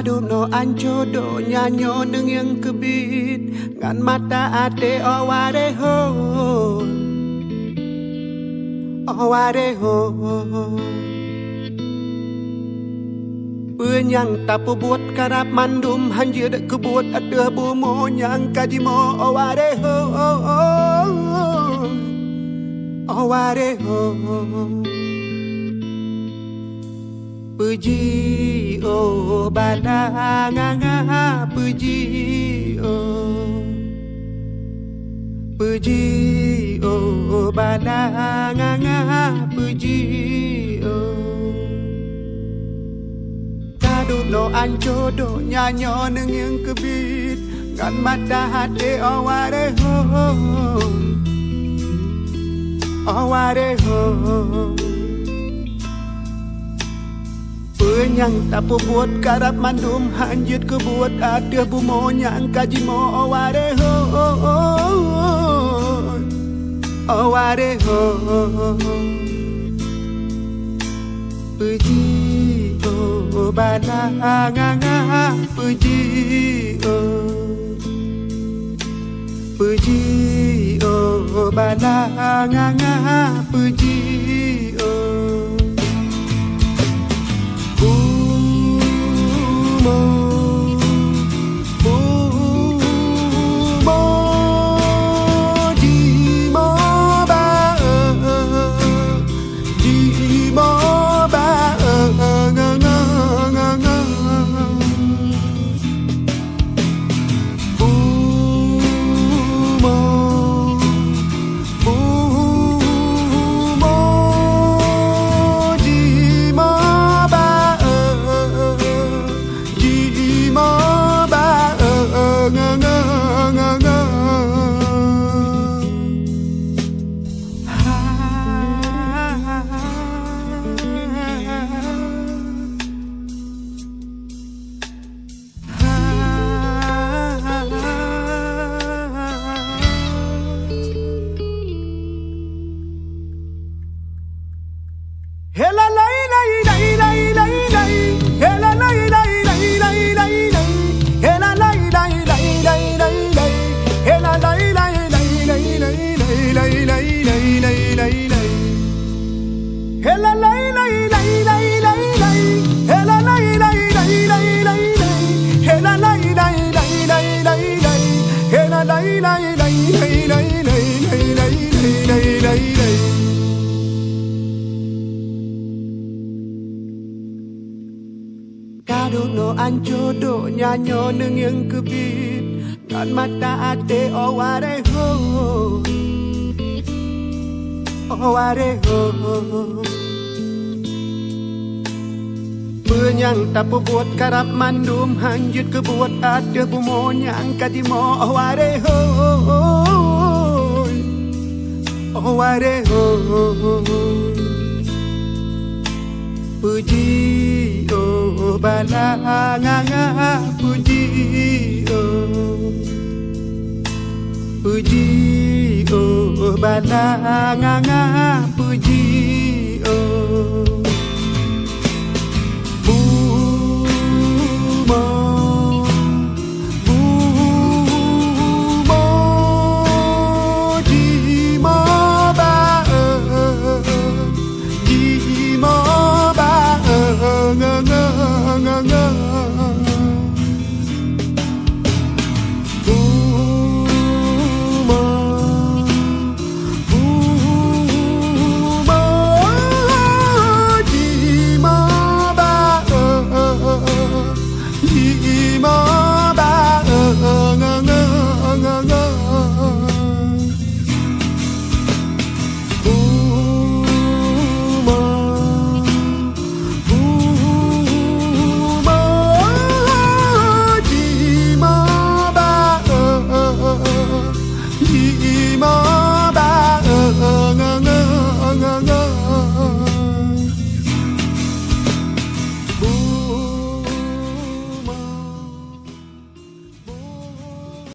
Kadung no ancodo nyanyo neng yang kebit ngan mata ate aware ho Penyang tapu buat karap mandum hanya dak kebuat ada bumo nyang kadimo aware ho Puji oh bananga puji oh bananga puji Kadung no ancodo nyanyo neng yang kebit ngan mata hati aware ho Penyang tapu buat karap mandum hanjut kebuat ada bumo nyang kajimo aware ho Puji oh bananga puji oh bananga puji Hela lay lay lay lay lay lay Hela lay lay lay lay lay lay Hela lay lay lay lay lay lay Hela lay lay lay lay lay lay lay lay lay lay lay Hela lay lay lay lay lay lay Hela lay lay lay lay lay lay Hela lay lay lay lay lay lay Hela lay lay lay lay lay lay lay lay lay Kadung no ancodo nyanyo neng yang kebit ngan mata ate aware ho Penyang tapu buat karap mandum hanjut kebuat ada bumo nyang kadimo aware ho Puji oh bananga puji oh bananga puji